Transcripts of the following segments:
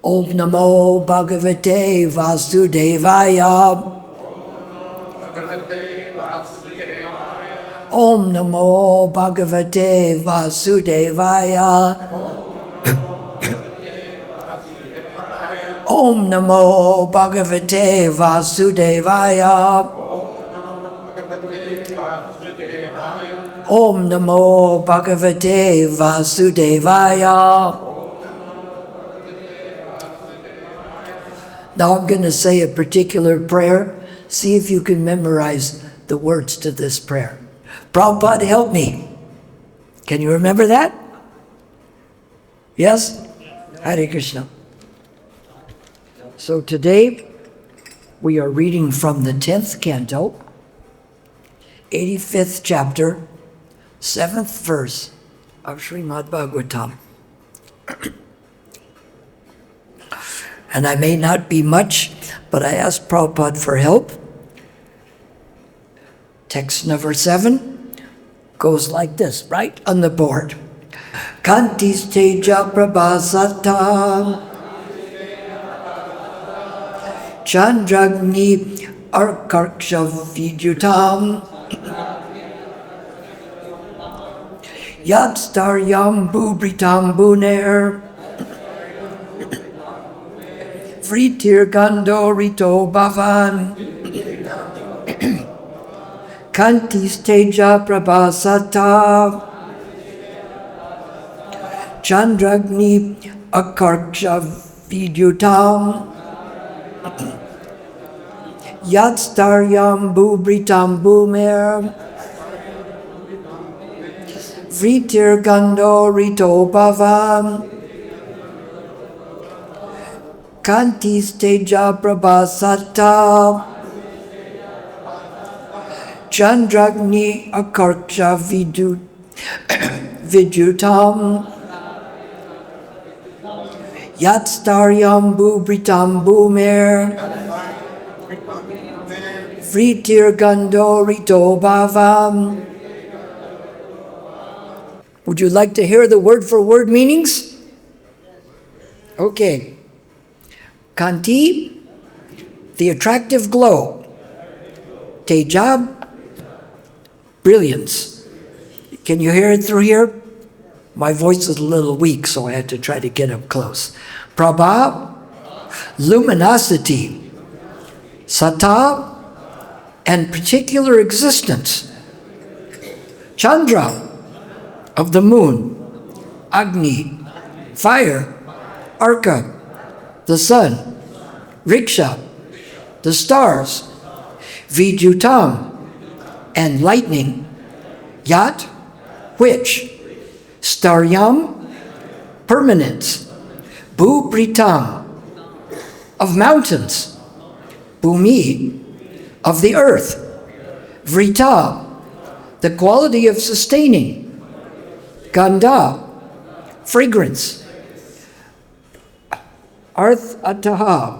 Om Namo Bhagavate Vasudevaya. Om Namo Bhagavate Vasudevaya. Om Namo Bhagavate Vasudevaya. Om Namo Bhagavate Vasudevaya. Now I'm going to say a particular prayer. See if you can memorize the words to this prayer. Prabhupada, help me. Can you remember that? Yes? Hare Krishna. So today we are reading from the 10th canto, 85th chapter, 7th verse of Srimad Bhagavatam. And I may not be much, but I asked Prabhupada for help. Text number 7 goes like this, right on the board. Kāntis tejaḥ prabhā sattā candrāgny-arkarkṣa-vidyutām sthairyaṁ bhū-bhṛtāṁ bhūmer vṛttir gandho rito bhavān kāntis tejaḥ prabhā sattā candrāgny-arkarkṣa-vidyutām sthairyaṁ bhū-bhṛtāṁ bhūmer vṛttir gandho rito bhavān kāntis tejaḥ prabhā sattā candrāgny-arkarkṣa-vidyutām sthairyaṁ bhū-bhṛtāṁ bhūmer vṛttir gandho rito bhavān. Would you like to hear the word-for-word meanings? Okay. Kāntiḥ, the attractive glow. Tejaḥ, brilliance. Can you hear it through here? My voice is a little weak, so I had to try to get up close. Prabhā, luminosity. Sattā, and particular existence. Candra, of the moon. Agni, fire. Arka, the sun. Ṛkṣa, the stars. Vidyutām, and lightning. Yat, which. Sthairyaṁ, permanence. Bhū-bhṛtāṁ, of mountains. Bhūmeḥ, of the earth. Vṛttiḥ, the quality of sustaining. Gandhaḥ, fragrance. Arthataḥ,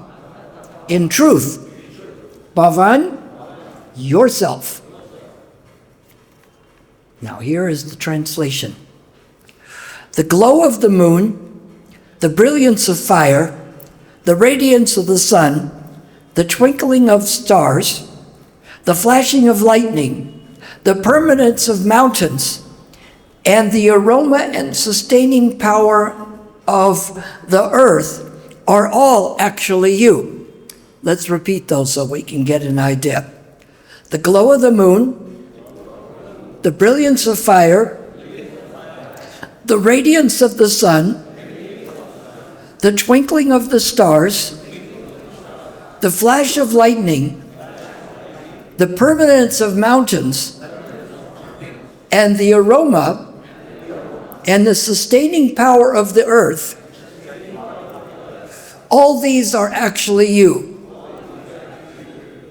in truth. Bhavān, yourself. Now here is the translation. The glow of the moon, the brilliance of fire, the radiance of the sun, the twinkling of stars, the flashing of lightning, the permanence of mountains, and the aroma and sustaining power of the earth are all actually you. Let's repeat those so we can get an idea. The glow of the moon, the brilliance of fire, the radiance of the sun, the twinkling of the stars, the flash of lightning, the permanence of mountains, and the aroma and the sustaining power of the earth, all these are actually you.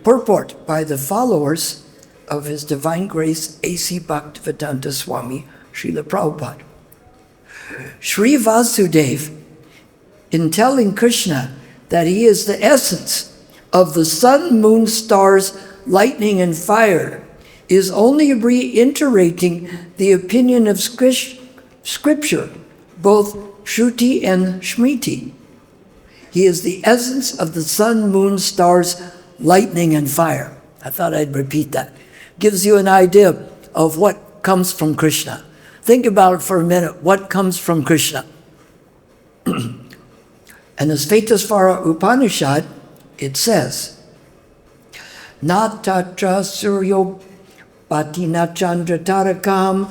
purport by the followers of His Divine Grace A.C. Bhaktivedanta Swami, Srila Prabhupada. Sri Vasudeva, in telling Krishna that he is the essence of the sun, moon, stars, lightning, and fire, is only reiterating the opinion of Scripture, both Shruti and Smriti. He is the essence of the sun, moon, stars, lightning, and fire. I thought I'd repeat that. Gives you an idea of what comes from Krishna. Think about it for a minute. What comes from Krishna? And the Svetasvara Upanishad, it says, Na tatra suryo patina candra tarakam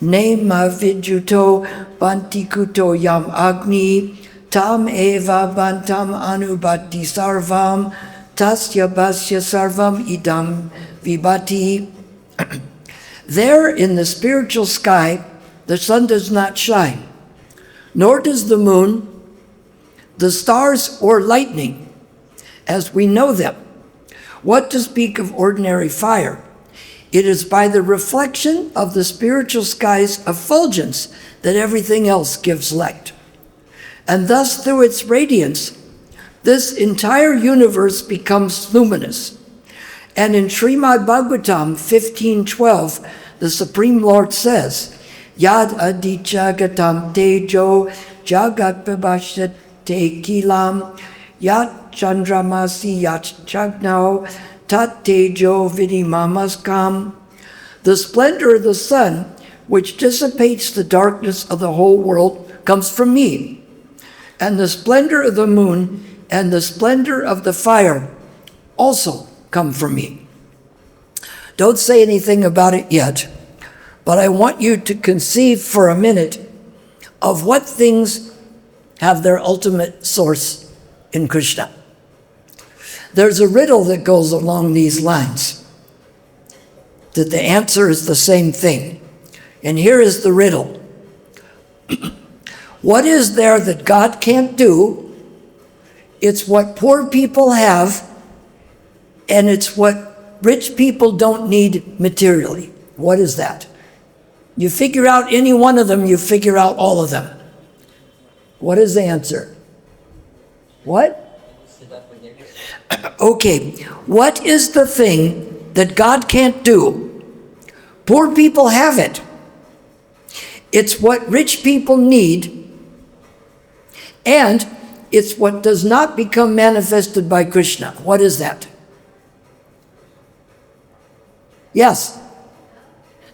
nema vidyuto bantikuto yam agni tam eva bantam anubhati sarvam tasya basya sarvam idam vibhati. There in the spiritual sky, the sun does not shine, nor does the moon, the stars, or lightning, as we know them. What to speak of ordinary fire? It is by the reflection of the spiritual sky's effulgence that everything else gives light. And thus, through its radiance, this entire universe becomes luminous. And in Srimad Bhagavatam 15:12, the Supreme Lord says, Yad adichagatam tejo jagat vibhashyate kilam yat chandramasi yat chagnao tat tejo vidimamaskam. The splendor of the sun, which dissipates the darkness of the whole world, comes from me. And the splendor of the moon and the splendor of the fire also come from me. Don't say anything about it yet, but I want you to conceive for a minute of what things have their ultimate source in Krishna. There's a riddle that goes along these lines, that the answer is the same thing. And here is the riddle. What is there that God can't do? It's what poor people have, and it's what rich people don't need materially. What is that? You figure out any one of them, you figure out all of them. What is the answer? What? Okay, what is the thing that God can't do? Poor people have it. It's what rich people need, and it's what does not become manifested by Krishna. What is that? Yes?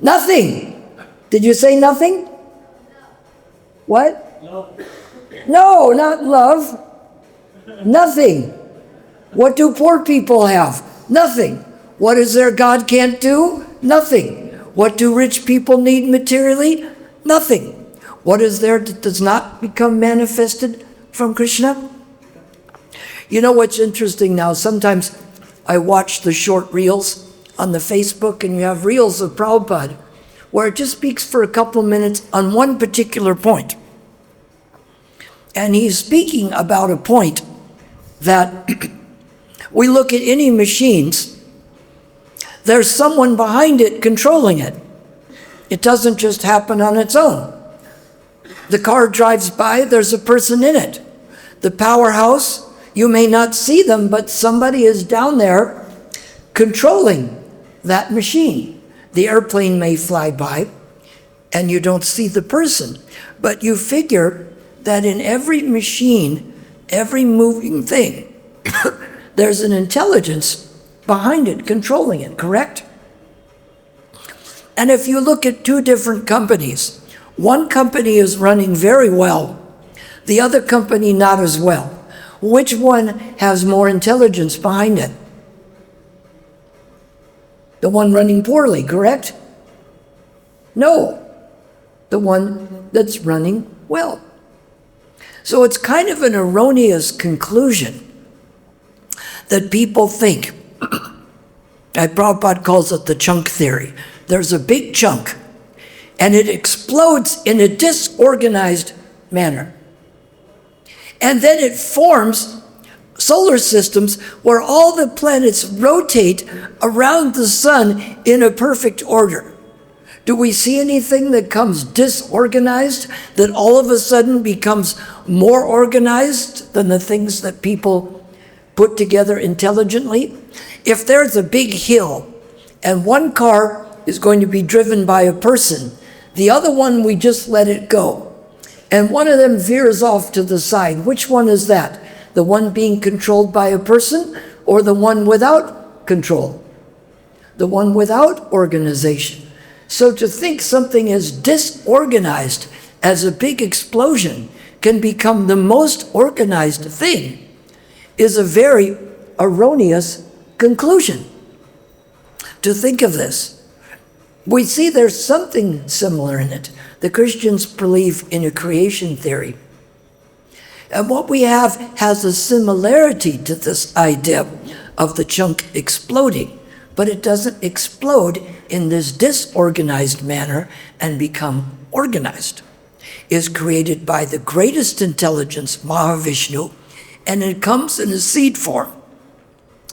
Nothing. Did you say nothing? What? No, not love. Nothing. What do poor people have? Nothing. What is there God can't do? Nothing. What do rich people need materially? Nothing. What is there that does not become manifested from Krishna? You know what's interesting now? Sometimes I watch the short reels on the Facebook, and you have reels of Prabhupada where it just speaks for a couple minutes on one particular point. And he's speaking about a point that we look at any machines, there's someone behind it controlling it. It doesn't just happen on its own. The car drives by, there's a person in it. The powerhouse, you may not see them, but somebody is down there controlling that machine. The airplane may fly by and you don't see the person, but you figure that in every machine, every moving thing, there's an intelligence behind it, controlling it, correct? And if you look at two different companies, one company is running very well, the other company not as well. Which one has more intelligence behind it? The one running poorly, correct? No, the one that's running well. So it's kind of an erroneous conclusion that people think, Prabhupada calls it the chunk theory. There's a big chunk, and it explodes in a disorganized manner. And then it forms solar systems where all the planets rotate around the sun in a perfect order. Do we see anything that comes disorganized, that all of a sudden becomes more organized than the things that people put together intelligently? If there's a big hill and one car is going to be driven by a person, the other one we just let it go, and one of them veers off to the side, which one is that? The one being controlled by a person or the one without control? The one without organization. So to think something as disorganized as a big explosion can become the most organized thing is a very erroneous conclusion. To think of this, we see there's something similar in it. The Christians believe in a creation theory. And what we have has a similarity to this idea of the chunk exploding, but it doesn't explode in this disorganized manner and become organized. It's created by the greatest intelligence, Mahavishnu, and it comes in a seed form.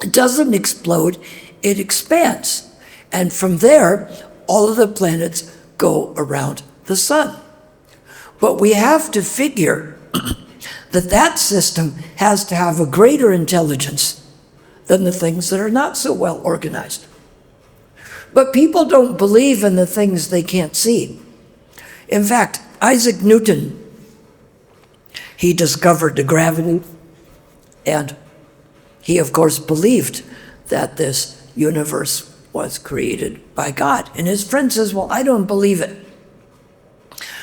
It doesn't explode, it expands. And from there, all of the planets go around the sun. But we have to figure that that system has to have a greater intelligence than the things that are not so well organized. But people don't believe in the things they can't see. In fact, Isaac Newton, he discovered the gravity, and he, of course, believed that this universe was created by God. And his friend says, well, I don't believe it.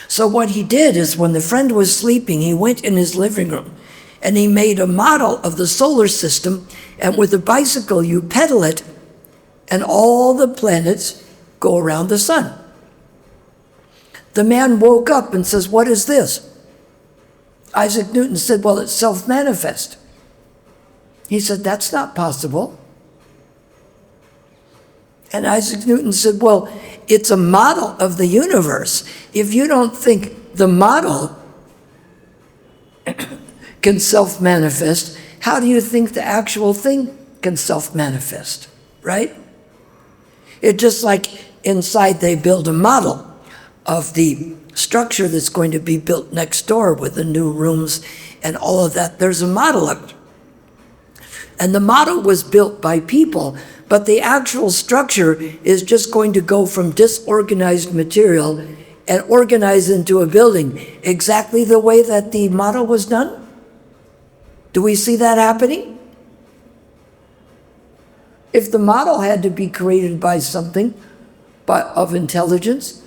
So what he did is when the friend was sleeping, he went in his living room and he made a model of the solar system, and with a bicycle you pedal it and all the planets go around the sun. The man woke up and says, what is this? Isaac Newton said, well, it's self-manifest. He said, that's not possible. And Isaac Newton said, well, it's a model of the universe. If you don't think the model can self-manifest, how do you think the actual thing can self-manifest, right? It's just like inside they build a model of the structure that's going to be built next door with the new rooms and all of that. There's a model of it. And the model was built by people, but the actual structure is just going to go from disorganized material and organize into a building exactly the way that the model was done. Do we see that happening? If the model had to be created by something of intelligence,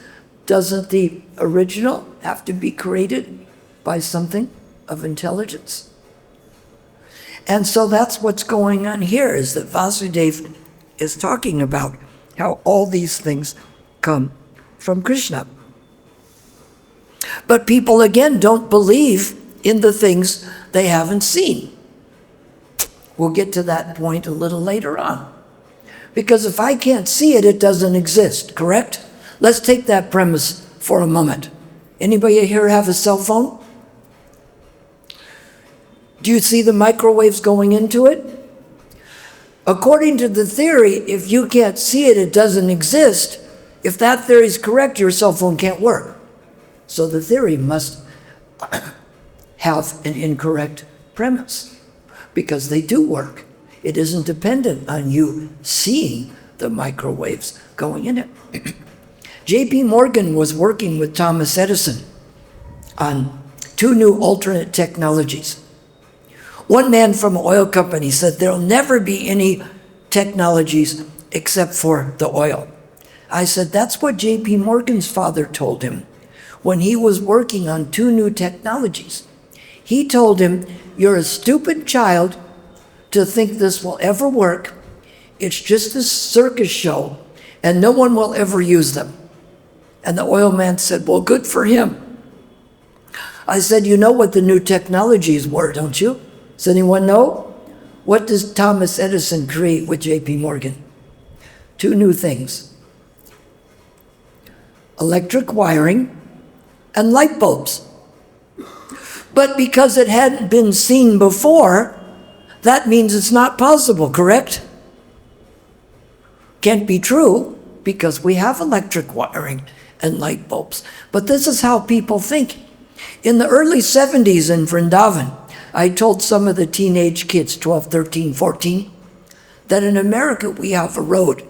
doesn't the original have to be created by something of intelligence? And so that's what's going on here, is that Vasudeva is talking about how all these things come from Krishna. But people, again, don't believe in the things they haven't seen. We'll get to that point a little later on. Because if I can't see it, it doesn't exist, correct? Let's take that premise for a moment. Anybody here have a cell phone? Do you see the microwaves going into it? According to the theory, if you can't see it, it doesn't exist. If that theory is correct, your cell phone can't work. So the theory must have an incorrect premise, because they do work. It isn't dependent on you seeing the microwaves going in it. J.P. Morgan was working with Thomas Edison on 2 new alternate technologies. One man from an oil company said there'll never be any technologies except for the oil. I said, that's what J.P. Morgan's father told him when he was working on 2 new technologies. He told him, you're a stupid child to think this will ever work. It's just a circus show, and no one will ever use them. And the oil man said, well, good for him. I said, you know what the new technologies were, don't you? Does anyone know? What does Thomas Edison create with J.P. Morgan? 2 new things: electric wiring and light bulbs. But because it hadn't been seen before, That means it's not possible, correct? Can't be true because we have electric wiring and light bulbs. But this is how people think. In the early 70s in Vrindavan, I told some of the teenage kids, 12, 13, 14, that in America we have a road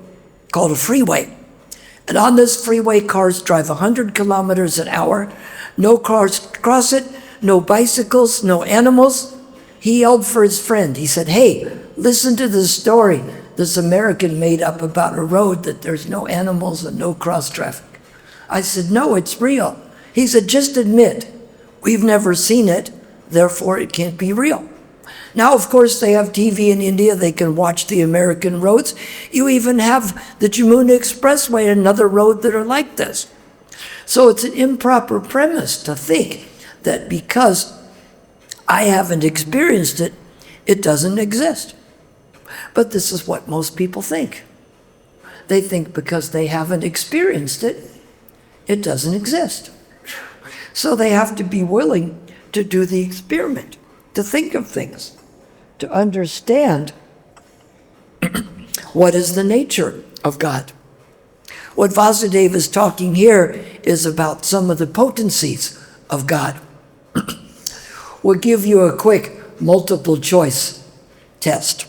called a freeway. And on this freeway, cars drive 100 kilometers an hour. No cars cross it, no bicycles, no animals. He yelled for his friend. He said, "Hey, listen to this story this American made up about a road that there's no animals and no cross traffic." I said, "No, it's real." He said, "Just admit, we've never seen it, therefore it can't be real." Now, of course, they have TV in India. They can watch the American roads. You even have the Jamuna Expressway and another road that are like this. So it's an improper premise to think that because I haven't experienced it, it doesn't exist. But this is what most people think. They think because they haven't experienced it, it doesn't exist. So they have to be willing to do the experiment, to think of things, to understand what is the nature of God. What Vasudeva is talking here is about some of the potencies of God. We'll give you a quick multiple choice test.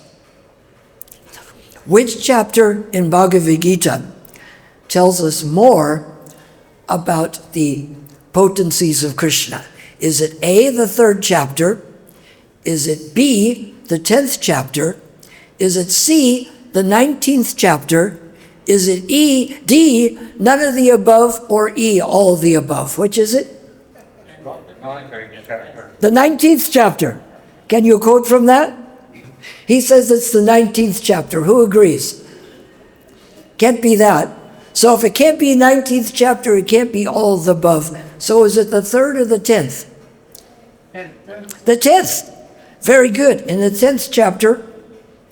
Which chapter in Bhagavad Gita tells us more about the potencies of Krishna? Is it A, the 3rd chapter? Is it B, the 10th chapter? Is it C, the 19th chapter? Is it E, D, none of the above, or E, all of the above? Which is it? The 19th chapter. Can you quote from that? He says it's the 19th chapter. Who agrees? Can't be that. So if it can't be 19th chapter, it can't be all of the above. So is it the 3rd or the 10th? The 10th. Very good. In the 10th chapter,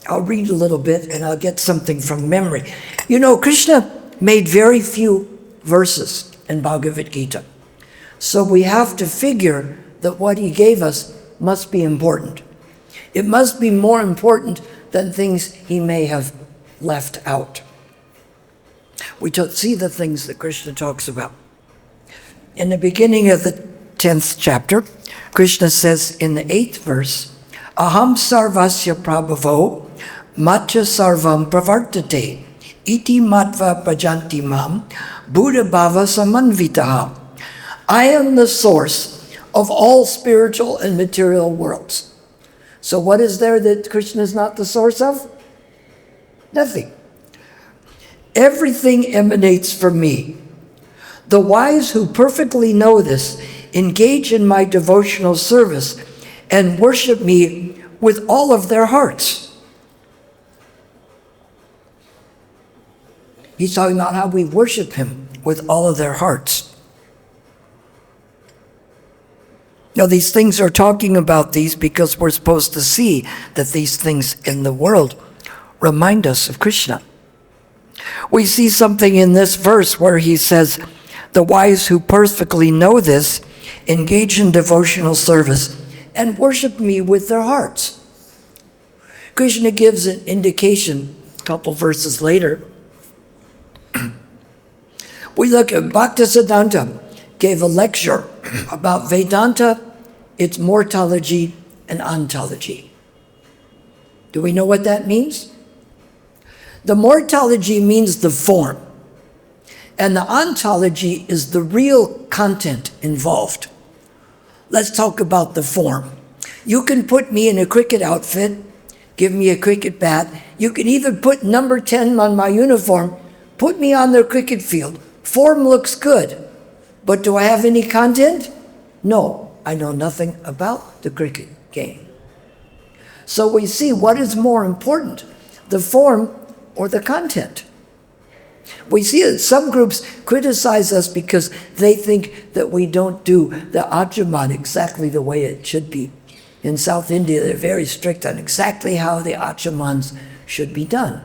I'll read a little bit and I'll get something from memory. You know, Krishna made very few verses in Bhagavad Gita. So we have to figure that what he gave us must be important. It must be more important than things he may have left out. We see the things that Krishna talks about. In the beginning of the 10th chapter, Krishna says in the 8th verse, "Aham sarvasya prabhavo matcha sarvam pravartate iti matva prajanti mam buddha bhava samanvitaha." I am the source of all spiritual and material worlds. So what is there that Krishna is not the source of? Nothing. Everything emanates from me. The wise who perfectly know this engage in my devotional service and worship me with all of their hearts. He's talking about how we worship him with all of their hearts. Now, these things are talking about these because we're supposed to see that these things in the world remind us of Krishna. We see something in this verse where he says, the wise who perfectly know this engage in devotional service and worship me with their hearts. Krishna gives an indication a couple verses later. We look at Bhaktisiddhanta gave a lecture about Vedanta, its mortology and ontology. Do we know what that means? The mortology means the form, and the ontology is the real content involved. Let's talk about the form. You can put me in a cricket outfit, give me a cricket bat. You can even put number 10 on my uniform, put me on the cricket field. Form looks good, but do I have any content? No, I know nothing about the cricket game. So we see what is more important, the form or the content. We see that some groups criticize us because they think that we don't do the Achaman exactly the way it should be. In South India, they're very strict on exactly how the Achamans should be done.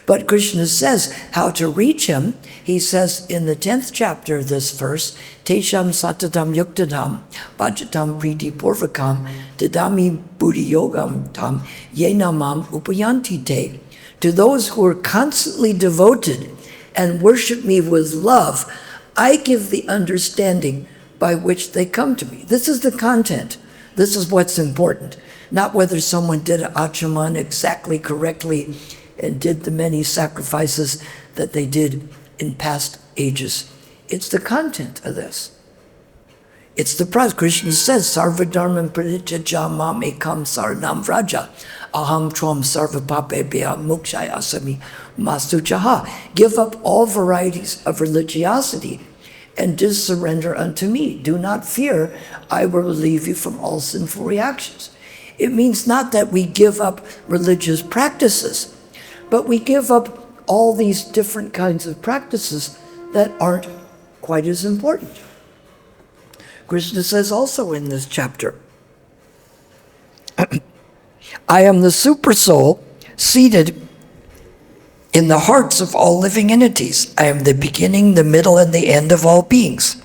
But Krishna says how to reach him. He says in the 10th chapter of this verse, Tesham satatam yuktadam, bhajatam priti purvakam, dadami buddhi yogam tam, yenamam upayanti te. To those who are constantly devoted and worship me with love, I give the understanding by which they come to me. This is the content. This is what's important. Not whether someone did achaman exactly correctly and did the many sacrifices that they did in past ages. It's the content of this. It's the process. Krishna says, Sarva dharma pradityaja mam ekam saranam vraja. Aham tvam sarva papebhya mukshaya asami mastu chaha. Give up all varieties of religiosity and just surrender unto me. Do not fear, I will relieve you from all sinful reactions. It means not that we give up religious practices, but we give up all these different kinds of practices that aren't quite as important. Krishna says also in this chapter, I am the super soul seated in the hearts of all living entities. I am the beginning, the middle, and the end of all beings.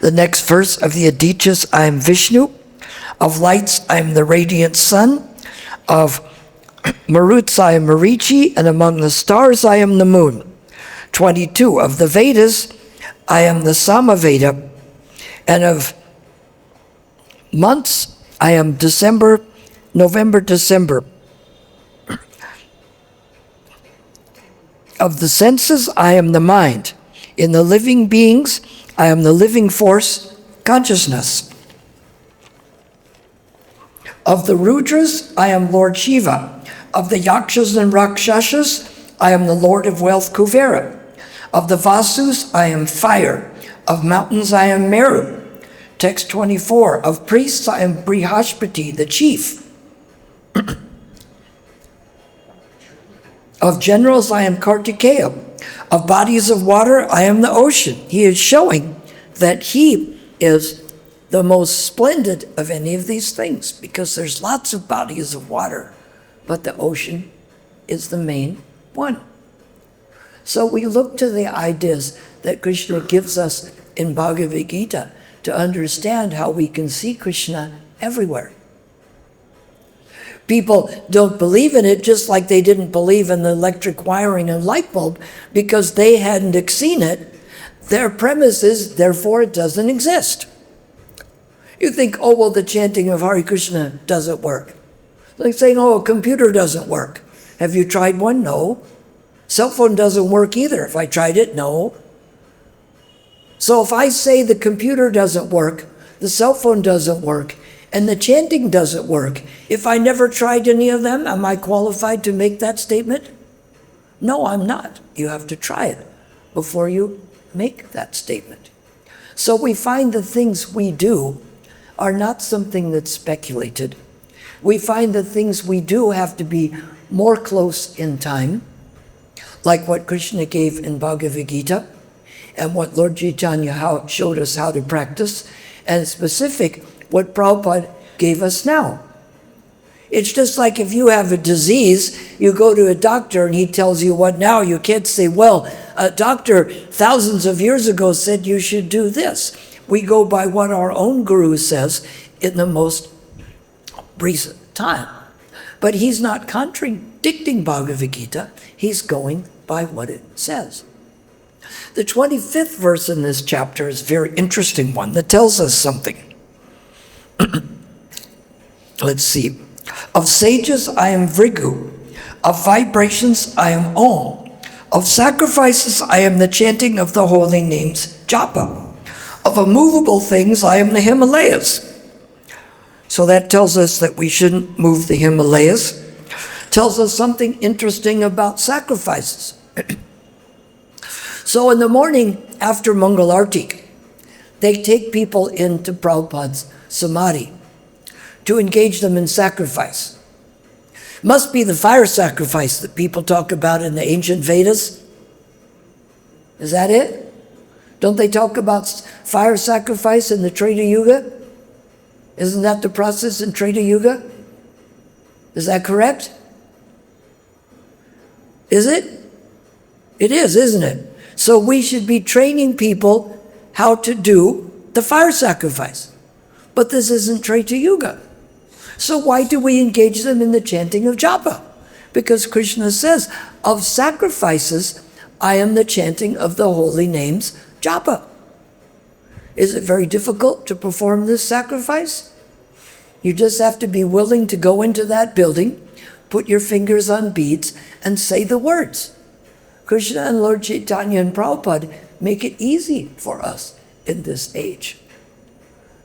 The next verse of the Adityas, I am Vishnu. Of lights, I am the radiant sun. Of Maruts, I am Marichi, and among the stars, I am the moon. 22, of the Vedas, I am the Samaveda, and of months, I am December, November, December. Of the senses, I am the mind. In the living beings, I am the living force, consciousness. Of the Rudras, I am Lord Shiva. Of the Yakshas and Rakshasas, I am the Lord of Wealth, Kuvera. Of the Vasus, I am fire. Of mountains, I am Meru. Text 24, of priests, I am Brihaspati, the chief. Of generals, I am Kartikeya. Of bodies of water, I am the ocean. He is showing that he is the most splendid of any of these things, because there's lots of bodies of water, but the ocean is the main one. So we look to the ideas that Krishna gives us in Bhagavad Gita to understand how we can see Krishna everywhere. People don't believe in it, just like they didn't believe in the electric wiring and light bulb, because they hadn't seen it. Their premise is, therefore, it doesn't exist. You think, oh, well, the chanting of Hare Krishna doesn't work. Like saying, oh, a computer doesn't work. Have you tried one? No. Cell phone doesn't work either. If I tried it, no. So if I say the computer doesn't work, the cell phone doesn't work, and the chanting doesn't work, if I never tried any of them, am I qualified to make that statement? No, I'm not. You have to try it before you make that statement. So we find the things we do are not something that's speculated. We find the things we do have to be more close in time, like what Krishna gave in Bhagavad Gita, and what Lord Chaitanya showed us how to practice, and specific, what Prabhupada gave us now. It's just like if you have a disease, you go to a doctor and he tells you what now. You can't say, well, a doctor thousands of years ago said you should do this. We go by what our own guru says in the most recent time. But he's not contradicting Bhagavad Gita. He's going by what it says. The 25th verse in this chapter is a very interesting one that tells us something. Let's see. Of sages, I am Vrigu. Of vibrations, I am Om. Of sacrifices, I am the chanting of the holy names, Japa. Of immovable things, I am the Himalayas. So that tells us that we shouldn't move the Himalayas. Tells us something interesting about sacrifices. So in the morning after Mangal Arti, they take people into Prabhupada's samadhi to engage them in sacrifice. Must be the fire sacrifice that people talk about in the ancient Vedas. Is that it? Don't they talk about fire sacrifice in the Treta Yuga? Isn't that the process in Treta Yuga? Is that correct? Is it? It is, isn't it? So we should be training people how to do the fire sacrifice. But this isn't Treta Yuga. So why do we engage them in the chanting of japa? Because Krishna says, of sacrifices, I am the chanting of the holy names, japa. Is it very difficult to perform this sacrifice? You just have to be willing to go into that building, put your fingers on beads, and say the words. Krishna and Lord Chaitanya and Prabhupada make it easy for us in this age.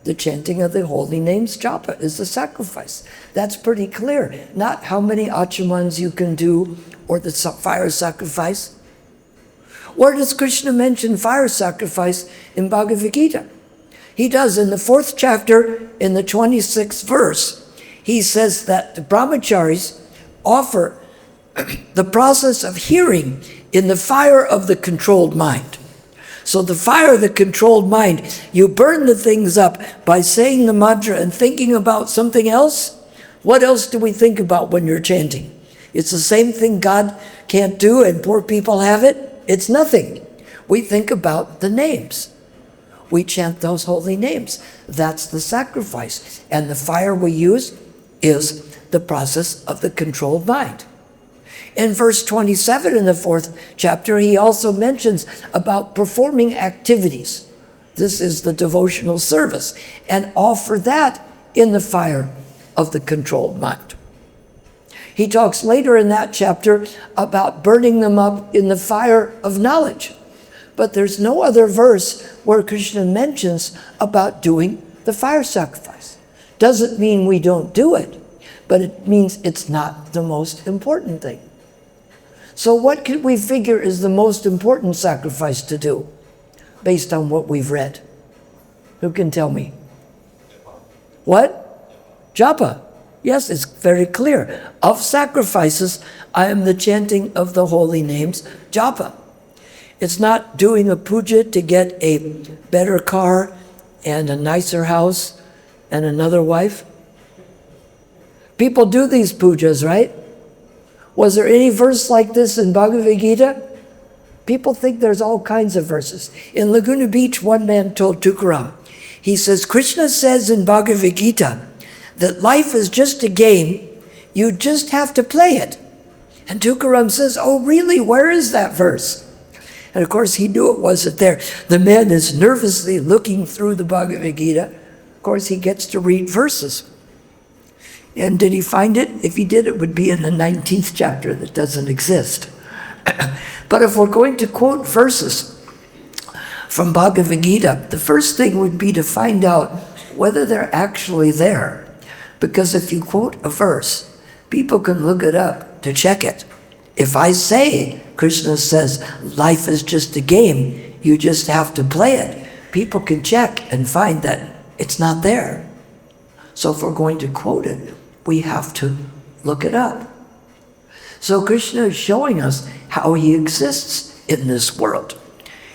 The chanting of the holy names, japa, is the sacrifice. That's pretty clear. Not how many achamans you can do or the fire sacrifice. Where does Krishna mention fire sacrifice in Bhagavad Gita? He does in the 4th chapter, in the 26th verse. He says that the brahmacharis offer the process of hearing in the fire of the controlled mind. So the fire of the controlled mind, you burn the things up by saying the mantra and thinking about something else. What else do we think about when you're chanting? It's the same thing God can't do and poor people have it. It's nothing. We think about the names. We chant those holy names. That's the sacrifice. And the fire we use is the process of the controlled mind. In verse 27 in the 4th chapter, he also mentions about performing activities. This is the devotional service, and offer that in the fire of the controlled mind. He talks later in that chapter about burning them up in the fire of knowledge. But there's no other verse where Krishna mentions about doing the fire sacrifice. Doesn't mean we don't do it, but it means it's not the most important thing. So what could we figure is the most important sacrifice to do based on what we've read? Who can tell me? What? Japa. Yes, it's very clear. Of sacrifices, I am the chanting of the holy names, japa. It's not doing a puja to get a better car and a nicer house and another wife. People do these pujas, right? Was there any verse like this in Bhagavad Gita? People think there's all kinds of verses. In Laguna Beach, one man told Tukaram, he says, Krishna says in Bhagavad Gita that life is just a game, you just have to play it. And Tukaram says, oh really, where is that verse? And of course he knew it wasn't there. The man is nervously looking through the Bhagavad Gita. Of course he gets to read verses. And did he find it? If he did, it would be in the 19th chapter that doesn't exist. But if we're going to quote verses from Bhagavad Gita, the first thing would be to find out whether they're actually there. Because if you quote a verse, people can look it up to check it. If I say, Krishna says, life is just a game, you just have to play it, people can check and find that it's not there. So if we're going to quote it, we have to look it up. So Krishna is showing us how he exists in this world.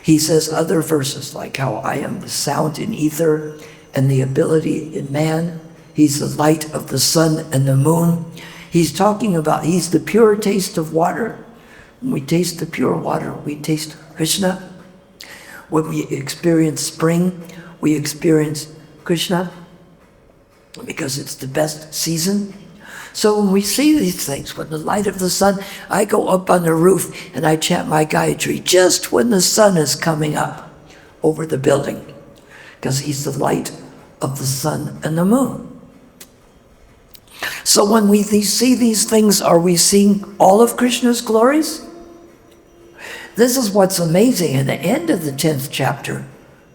He says other verses like how I am the sound in ether and the ability in man. He's the light of the sun and the moon. He's talking about he's the pure taste of water. When we taste the pure water, we taste Krishna. When we experience spring, we experience Krishna, because it's the best season. So when we see these things, when the light of the sun, I go up on the roof and I chant my Gayatri just when the sun is coming up over the building, because he's the light of the sun and the moon. So when we see these things, are we seeing all of Krishna's glories? This is what's amazing. At the end of the 10th chapter,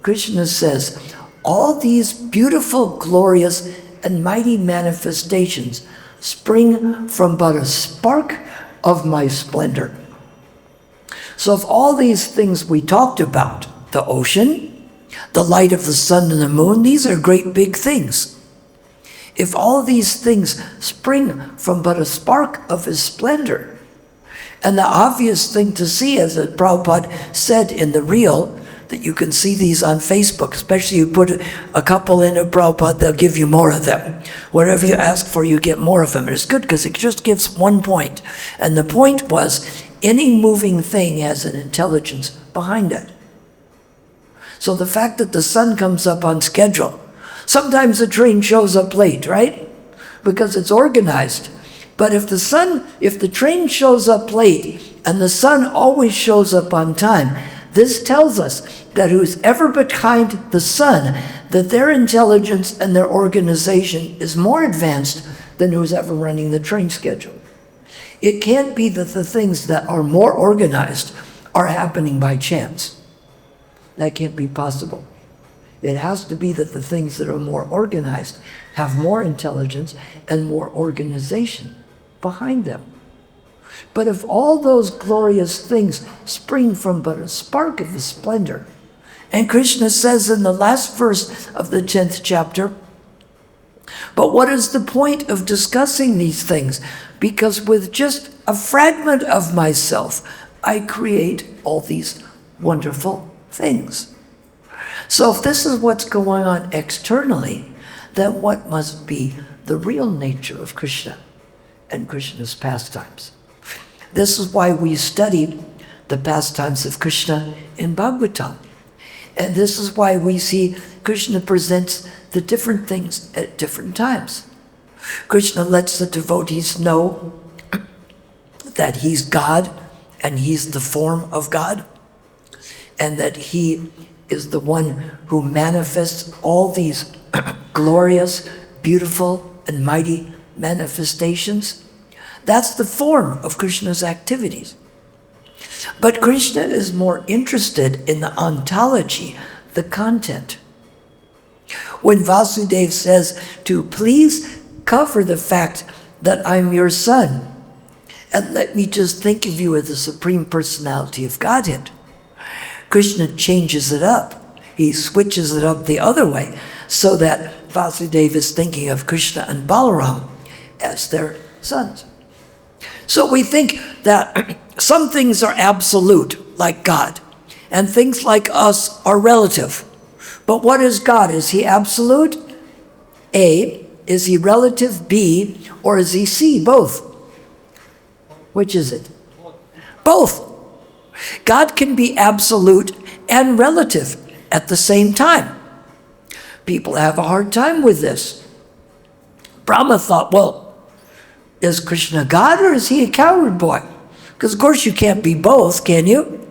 Krishna says, all these beautiful, glorious, and mighty manifestations spring from but a spark of my splendor. So if all these things we talked about, the ocean, the light of the sun and the moon, these are great big things. If all these things spring from but a spark of his splendor, and the obvious thing to see, as Prabhupada said in the reel, that you can see these on Facebook, especially you put a couple in at Prabhupada, they'll give you more of them. Whatever you ask for, you get more of them. And it's good because it just gives one point. And the point was, Any moving thing has an intelligence behind it. So the fact that the sun comes up on schedule, sometimes the train shows up late, right? Because it's organized. But if the train shows up late and the sun always shows up on time, this tells us that who's ever behind the sun, that their intelligence and their organization is more advanced than who's ever running the train schedule. It can't be that the things that are more organized are happening by chance. That can't be possible. It has to be that the things that are more organized have more intelligence and more organization behind them. But if all those glorious things spring from but a spark of the splendor, and Krishna says in the last verse of the 10th chapter, but what is the point of discussing these things? Because with just a fragment of myself, I create all these wonderful things. So if this is what's going on externally, then what must be the real nature of Krishna and Krishna's pastimes? This is why we study the pastimes of Krishna in Bhagavatam. And this is why we see Krishna presents the different things at different times. Krishna lets the devotees know that he's God and he's the form of God, and that he is the one who manifests all these glorious, beautiful, and mighty manifestations. That's the form of Krishna's activities. But Krishna is more interested in the ontology, the content. When Vasudeva says to please cover the fact that I'm your son, and let me just think of you as the Supreme Personality of Godhead, Krishna changes it up. He switches it up the other way, so that Vasudeva is thinking of Krishna and Balaram as their sons. So we think that some things are absolute, like God, and things like us are relative. But what is God? Is he absolute? A. Is he relative? B. Or is he C? Both. Which is it? Both. God can be absolute and relative at the same time. People have a hard time with this. Brahma thought, well, is Krishna God or is he a cowherd boy? Because of course you can't be both, can you?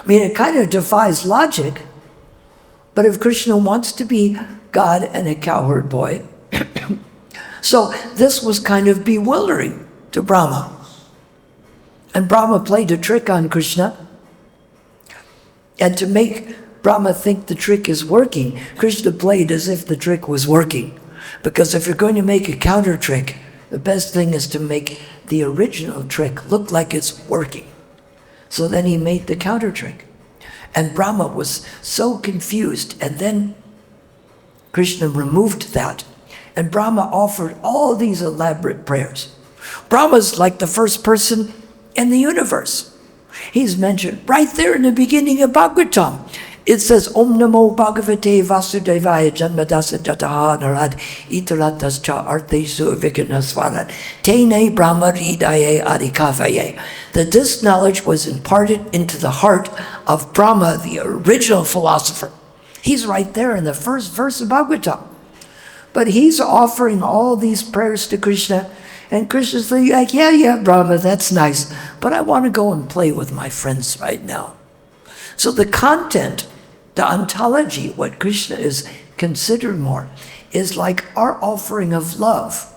I mean, it kind of defies logic. But if Krishna wants to be God and a cowherd boy, so this was kind of bewildering to Brahma. And Brahma played a trick on Krishna. And to make Brahma think the trick is working, Krishna played as if the trick was working. Because if you're going to make a counter trick, the best thing is to make the original trick look like it's working. So then he made the counter trick. And Brahma was so confused. And then Krishna removed that. And Brahma offered all these elaborate prayers. Brahma's like the first person in the universe. He's mentioned right there in the beginning of Bhagavatam. It says, Om Namo Bhagavate Vasudevaya Janmadasa Jataha Narad Itaratascha Arthesu Vikanaswaran Tene Brahma Hridaye Adikavaye. That this knowledge was imparted into the heart of Brahma, the original philosopher. He's right there in the first verse of Bhagavatam. But he's offering all these prayers to Krishna. And Krishna's like, yeah, Brahma, that's nice. But I want to go and play with my friends right now. So the content, the ontology, what Krishna is considered more, is like our offering of love.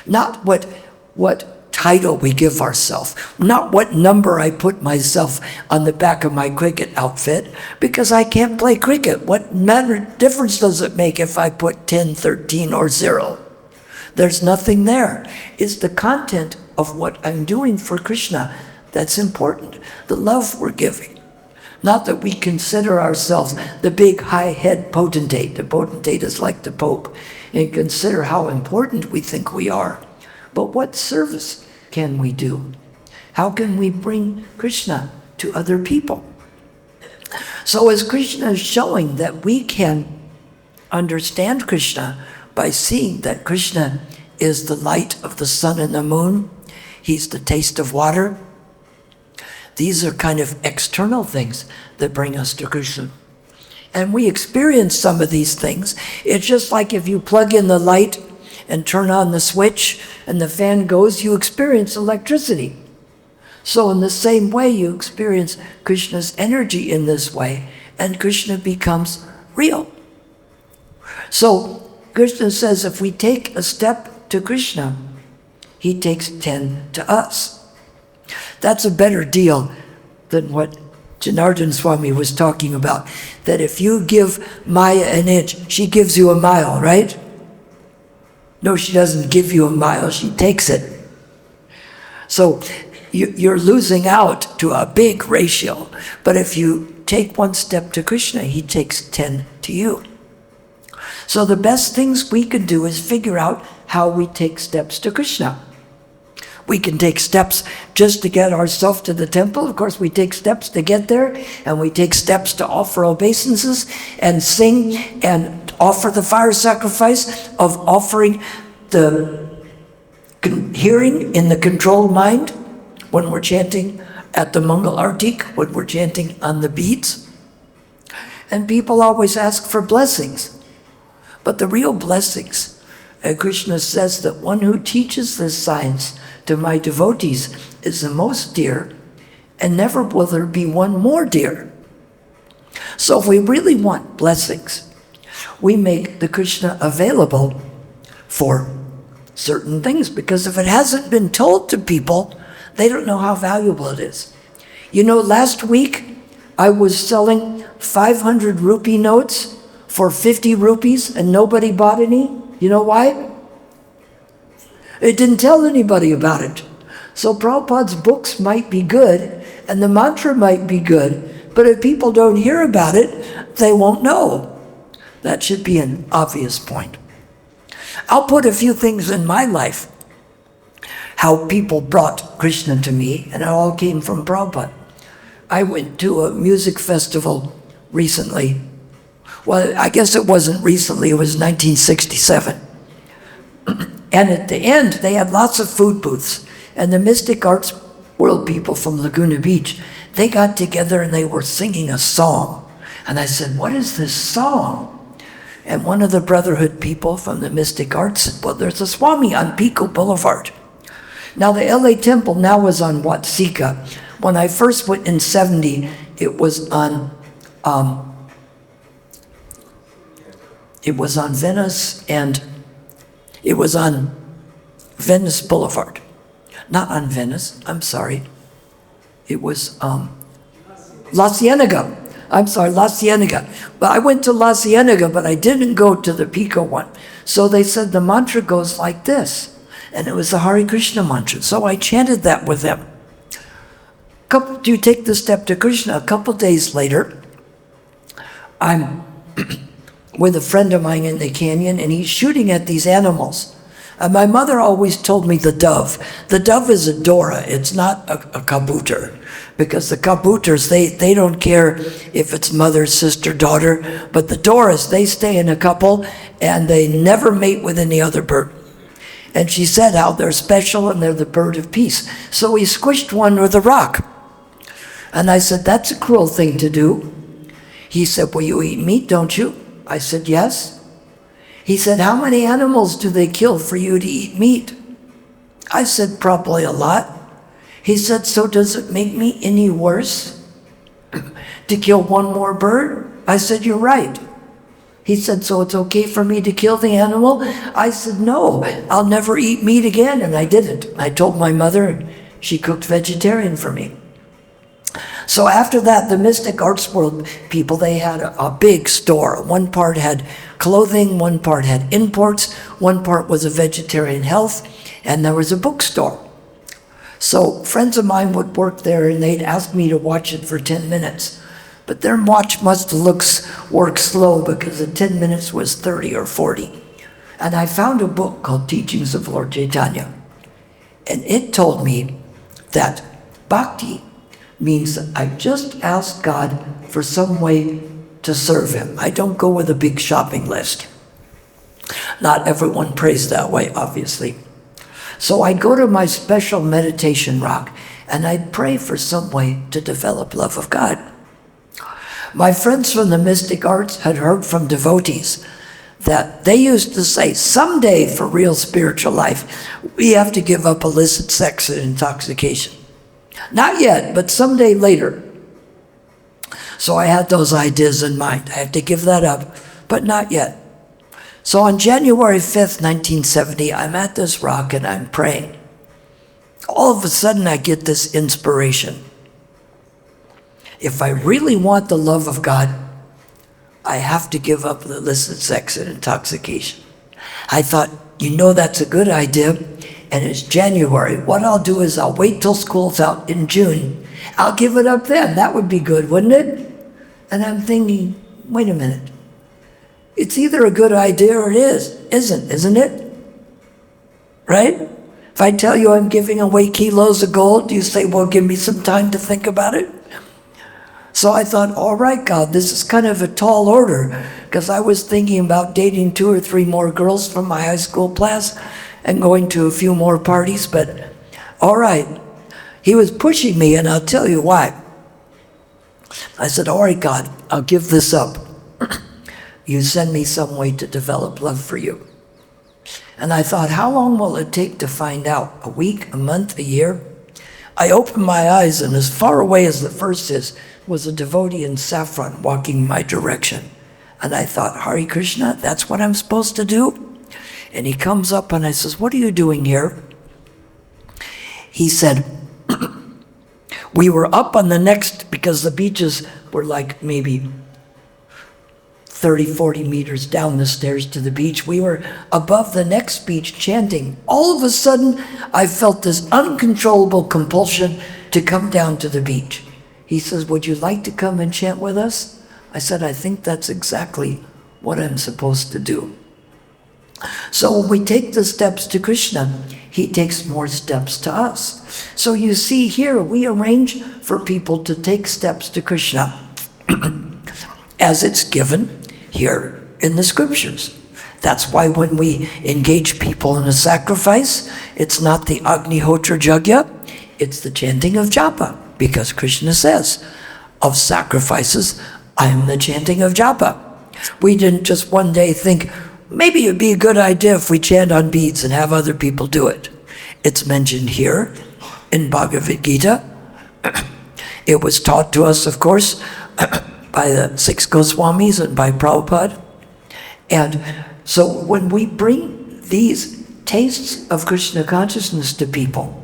Not what title we give ourselves, not what number I put myself on the back of my cricket outfit, because I can't play cricket. What difference does it make if I put 10, 13, or 0? There's nothing there. It's the content of what I'm doing for Krishna that's important, the love we're giving. Not that we consider ourselves the big high head potentate. The potentate is like the Pope, and consider how important we think we are. But what service can we do? How can we bring Krishna to other people? So as Krishna is showing that we can understand Krishna by seeing that Krishna is the light of the sun and the moon, he's the taste of water, These are kind of external things that bring us to Krishna. And we experience some of these things. It's just like if you plug in the light and turn on the switch and the fan goes, you experience electricity. So in the same way, you experience Krishna's energy in this way, and Krishna becomes real. So Krishna says if we take a step to Krishna, he takes 10 to us. That's a better deal than what Janardhan Swami was talking about, that if you give Maya an inch, she gives you a mile, right? No, she doesn't give you a mile, she takes it. So you're losing out to a big ratio. But if you take one step to Krishna, he takes 10 to you. So the best things we can do is figure out how we take steps to Krishna. We can take steps just to get ourselves to the temple. Of course, we take steps to get there, and we take steps to offer obeisances and sing and offer the fire sacrifice of offering the hearing in the controlled mind when we're chanting at the Mangal Artik, when we're chanting on the beads. And people always ask for blessings. But the real blessings, Krishna says that one who teaches this science to my devotees is the most dear, and never will there be one more dear. So if we really want blessings, we make the Krishna available for certain things, because if it hasn't been told to people, they don't know how valuable it is. You know, last week I was selling 500 rupee notes for 50 rupees and nobody bought any. You know why? It didn't tell anybody about it. So Prabhupada's books might be good and the mantra might be good, but if people don't hear about it, they won't know. That should be an obvious point. I'll put a few things in my life, how people brought Krishna to me, and it all came from Prabhupada. I went to a music festival recently. Well, I guess it wasn't recently, it was 1967. And at the end, they had lots of food booths. And the Mystic Arts World people from Laguna Beach, they got together and they were singing a song. And I said, what is this song? And one of the Brotherhood people from the Mystic Arts said, well, there's a Swami on Pico Boulevard. Now the LA Temple now is on Watsika. When I first went in 70, it was on Venice, and it was on Venice Boulevard. Not on Venice, I'm sorry. It was La Cienega. I'm sorry, La Cienega. But I went to La Cienega, but I didn't go to the Pico one. So they said the mantra goes like this. And it was the Hare Krishna mantra. So I chanted that with them. You take the step to Krishna. A couple days later, I'm with a friend of mine in the canyon, and he's shooting at these animals. And my mother always told me the dove. The dove is a Dora. It's not a kabutar. Because the kabutars, they don't care if it's mother, sister, daughter. But the Doras, they stay in a couple, and they never mate with any other bird. And she said how they're special and they're the bird of peace. So he squished one with a rock. And I said, that's a cruel thing to do. He said, well, you eat meat, don't you? I said, yes. He said, how many animals do they kill for you to eat meat? I said, probably a lot. He said, so does it make me any worse to kill one more bird? I said, you're right. He said, so it's okay for me to kill the animal? I said, no, I'll never eat meat again. And I didn't. I told my mother, and she cooked vegetarian for me. So after that, the Mystic Arts World people, they had a big store. One part had clothing, one part had imports, one part was a vegetarian health, and there was a bookstore. So friends of mine would work there, and they'd ask me to watch it for 10 minutes. But their watch must work slow, because the 10 minutes was 30 or 40. And I found a book called Teachings of Lord Chaitanya. And it told me that bhakti means I just ask God for some way to serve him. I don't go with a big shopping list. Not everyone prays that way, obviously. So I go to my special meditation rock, and I'd pray for some way to develop love of God. My friends from the mystic arts had heard from devotees that they used to say, someday for real spiritual life, we have to give up illicit sex and intoxication. Not yet, but someday later. So I had those ideas in mind. I have to give that up, but not yet. So on January 5th, 1970, I'm at this rock and I'm praying. All of a sudden I get this inspiration. If I really want the love of God, I have to give up the illicit sex and intoxication. I thought, that's a good idea, and it's January. What I'll do is I'll wait till school's out in June. I'll give it up then. That would be good, wouldn't it? And I'm thinking, wait a minute. It's either a good idea or it isn't it? Right? If I tell you I'm giving away kilos of gold, you say, well, give me some time to think about it? So I thought, all right, God, this is kind of a tall order, because I was thinking about dating 2 or 3 more girls from my high school class and going to a few more parties, but all right. He was pushing me, and I'll tell you why. I said, all right, God, I'll give this up. You send me some way to develop love for you. And I thought, how long will it take to find out? A week, a month, a year? I opened my eyes, and as far away as the first is, was a devotee in saffron walking my direction. And I thought, Hare Krishna, that's what I'm supposed to do? And he comes up and I says, what are you doing here? He said, we were up on the next, because the beaches were like maybe 30, 40 meters down the stairs to the beach. We were above the next beach chanting. All of a sudden, I felt this uncontrollable compulsion to come down to the beach. He says, would you like to come and chant with us? I said, I think that's exactly what I'm supposed to do. So when we take the steps to Krishna, he takes more steps to us. So you see here, we arrange for people to take steps to Krishna as it's given here in the scriptures. That's why when we engage people in a sacrifice, it's not the Agni-hotra yajna, it's the chanting of japa. Because Krishna says, of sacrifices, I am the chanting of japa. We didn't just one day think, maybe it'd be a good idea if we chant on beads and have other people do it. It's mentioned here in Bhagavad Gita. It was taught to us, of course, by the 6 Goswamis and by Prabhupada. And so when we bring these tastes of Krishna consciousness to people,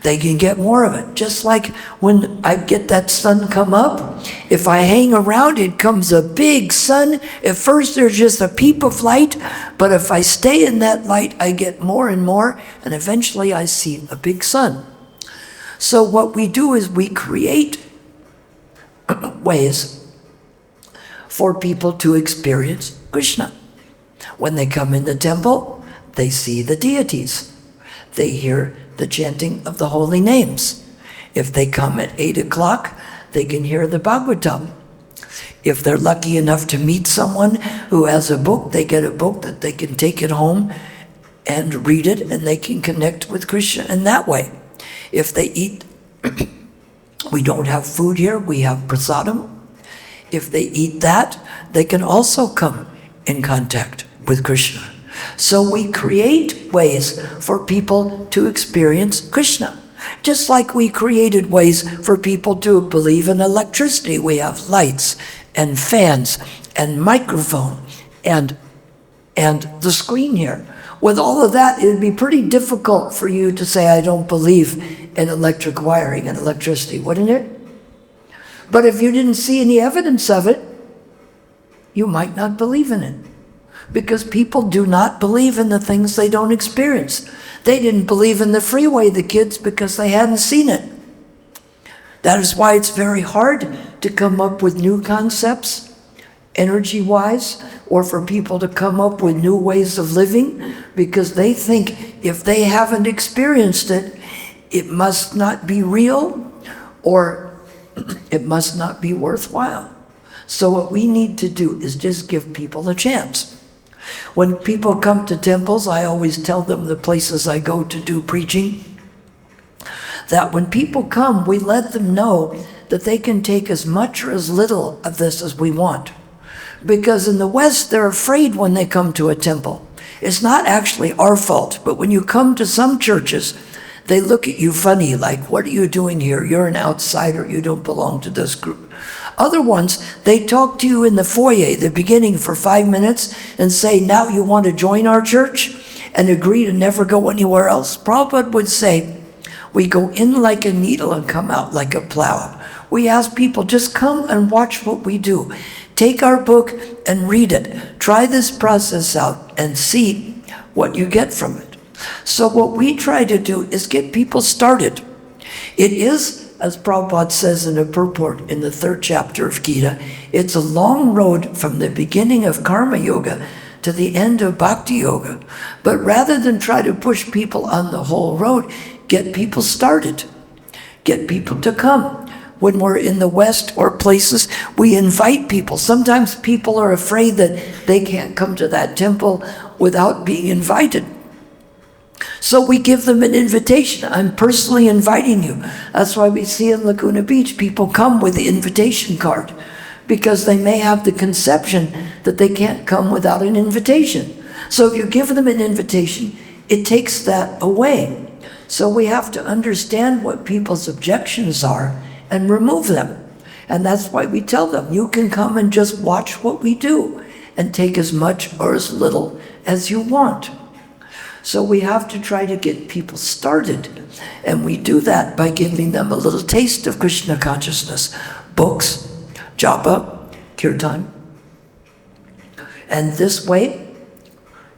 they can get more of it. Just like when I get that sun come up, if I hang around, it comes a big sun. At first, there's just a peep of light, but if I stay in that light, I get more and more, and eventually I see a big sun. So what we do is we create ways for people to experience Krishna. When they come in the temple, they see the deities. They hear the chanting of the holy names. If they come at 8 o'clock, they can hear the bhagavatam. If they're lucky enough to meet someone who has a book, they get a book that they can take it home and read it, and they can connect with Krishna in that way. If they eat, we don't have food here, we have prasadam. If they eat that, they can also come in contact with Krishna. So we create ways for people to experience Krishna. Just like we created ways for people to believe in electricity. We have lights and fans and microphone and the screen here. With all of that, it'd be pretty difficult for you to say, I don't believe in electric wiring and electricity, wouldn't it? But if you didn't see any evidence of it, you might not believe in it. Because people do not believe in the things they don't experience. They didn't believe in the freeway, the kids, because they hadn't seen it. That is why it's very hard to come up with new concepts, energy-wise, or for people to come up with new ways of living, because they think if they haven't experienced it, it must not be real, or it must not be worthwhile. So what we need to do is just give people a chance. When people come to temples, I always tell them the places I go to do preaching. that when people come, we let them know that they can take as much or as little of this as we want. Because in the West, they're afraid when they come to a temple. It's not actually our fault, but when you come to some churches, they look at you funny, like, what are you doing here? You're an outsider, you don't belong to this group. Other ones, they talk to you in the foyer, the beginning, for 5 minutes and say, now you want to join our church and agree to never go anywhere else? Prabhupada would say, we go in like a needle and come out like a plow. We ask people, just come and watch what we do. Take our book and read it. Try this process out and see what you get from it. So what we try to do is get people started. It is, as Prabhupada says in a purport in the 3rd chapter of Gita, it's a long road from the beginning of Karma Yoga to the end of Bhakti Yoga. But rather than try to push people on the whole road, get people started. Get people to come. When we're in the West or places, we invite people. Sometimes people are afraid that they can't come to that temple without being invited. So we give them an invitation. I'm personally inviting you. That's why we see in Laguna Beach, people come with the invitation card, because they may have the conception that they can't come without an invitation. So if you give them an invitation, it takes that away. So we have to understand what people's objections are and remove them. And that's why we tell them, you can come and just watch what we do and take as much or as little as you want. So we have to try to get people started. And we do that by giving them a little taste of Krishna consciousness. Books, japa, kirtan. And this way,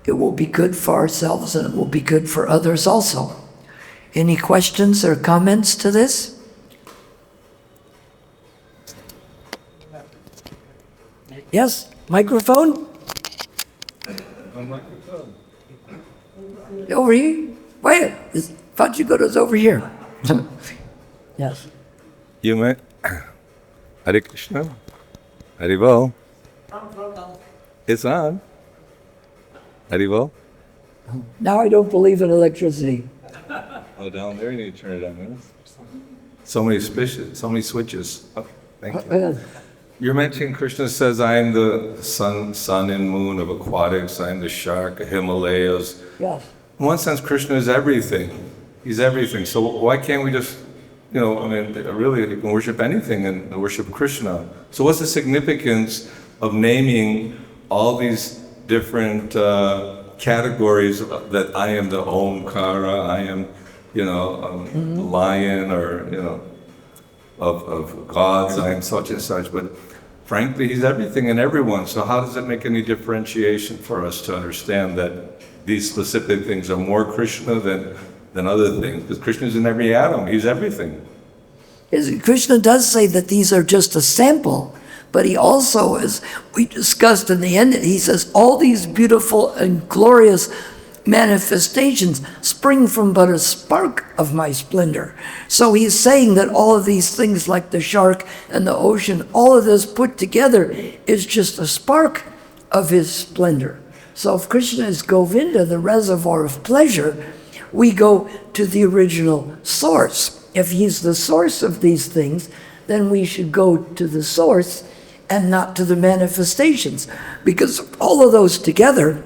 it will be good for ourselves and it will be good for others also. Any questions or comments to this? Yes, microphone? Over here? Wait, thought you got us over here. Yes. You met Hare Krishna, Haribo. It's on. Haribo. Now I don't believe in electricity. Oh, down there you need to turn it on. So many switches. Oh, thank you. You're mentioning Krishna says, I am the sun and moon of aquatics, I am the shark of Himalayas. Yes. In one sense, Krishna is everything. He's everything. So why can't we just, really, you can worship anything and worship Krishna. So what's the significance of naming all these different categories that I am the Omkara, I am, a lion, or, of gods, I am such and such, but frankly, he's everything and everyone. So how does it make any differentiation for us to understand that these specific things are more Krishna than other things? Because Krishna's in every atom, he's everything. Krishna does say that these are just a sample, but he also, as we discussed in the end, he says all these beautiful and glorious manifestations spring from but a spark of my splendor. So he's saying that all of these things like the shark and the ocean, all of this put together is just a spark of his splendor. So if Krishna is Govinda, the reservoir of pleasure, we go to the original source. If he's the source of these things, then we should go to the source and not to the manifestations. Because all of those together,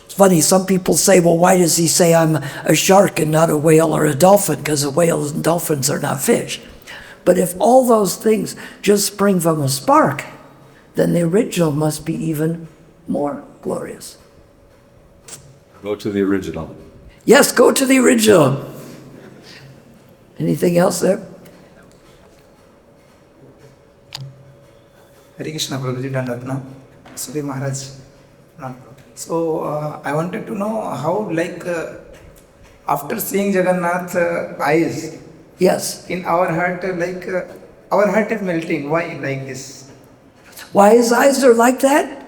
it's funny, some people say, well, why does he say I'm a shark and not a whale or a dolphin? Because whales and dolphins are not fish. But if all those things just spring from a spark, then the original must be even more glorious. Go to the original. Yes, go to the original. Anything else there? Hare Krishna, Prabhuji Dandatna, Suri Maharaj. So I wanted to know how, after seeing Jagannath eyes, Yes. in our heart, our heart is melting. Why like this? Why his eyes are like that?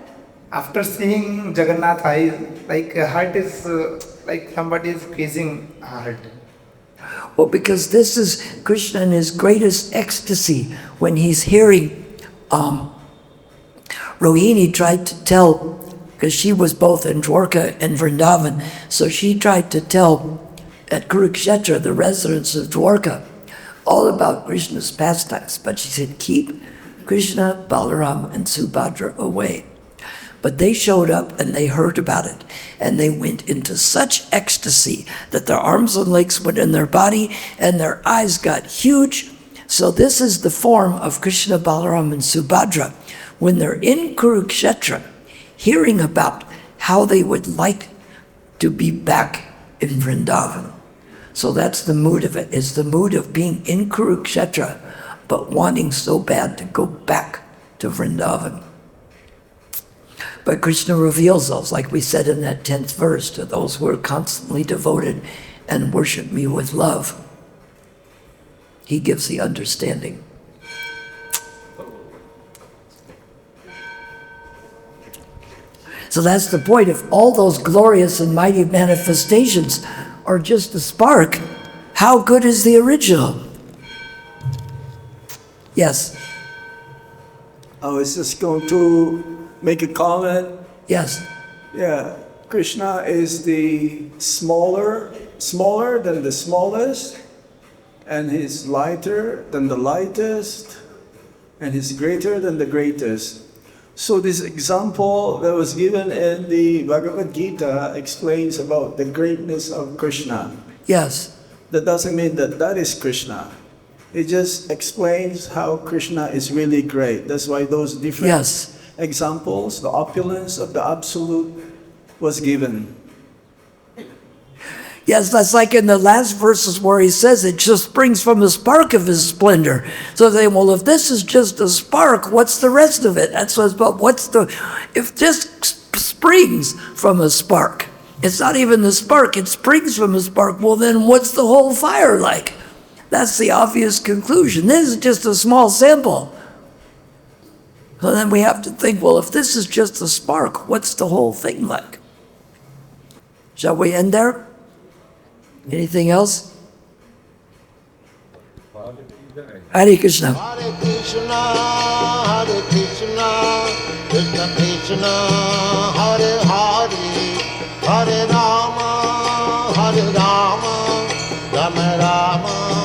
After seeing Jagannath eyes, heart is like somebody is squeezing heart. Well, because this is Krishna in his greatest ecstasy when he's hearing Rohini tried to tell, because she was both in Dwarka and Vrindavan, so she tried to tell at Kurukshetra, the residence of Dwarka, all about Krishna's pastimes. But she said, keep Krishna, Balaram, and Subhadra away. But they showed up and they heard about it. And they went into such ecstasy that their arms and legs went in their body and their eyes got huge. So this is the form of Krishna, Balaram, and Subhadra when they're in Kurukshetra, hearing about how they would like to be back in Vrindavan. So that's the mood of it, is the mood of being in Kurukshetra, but wanting so bad to go back to Vrindavan. But Krishna reveals those, like we said in that 10th verse, to those who are constantly devoted and worship me with love. He gives the understanding. So that's the point. If all those glorious and mighty manifestations are just a spark, how good is the original? Yes. I was just going to make a comment. Yes. Yeah, Krishna is the smaller than the smallest, and he's lighter than the lightest, and he's greater than the greatest. So this example that was given in the Bhagavad Gita explains about the greatness of Krishna. Yes. That doesn't mean that that is Krishna. It just explains how Krishna is really great. That's why those different examples, the opulence of the Absolute was given. Yes, that's like in the last verses where he says it just springs from the spark of his splendor. So they, well, if this is just a spark, what's the rest of it? That's what's, but if this springs from a spark, it's not even the spark, it springs from a spark, well then what's the whole fire like? That's the obvious conclusion. This is just a small sample. So then we have to think, well, if this is just a spark, what's the whole thing like? Shall we end there? Anything else? Hare Krishna. Hare Krishna, Krishna Krishna, Hare Hare, Hare Rama, Rama Rama.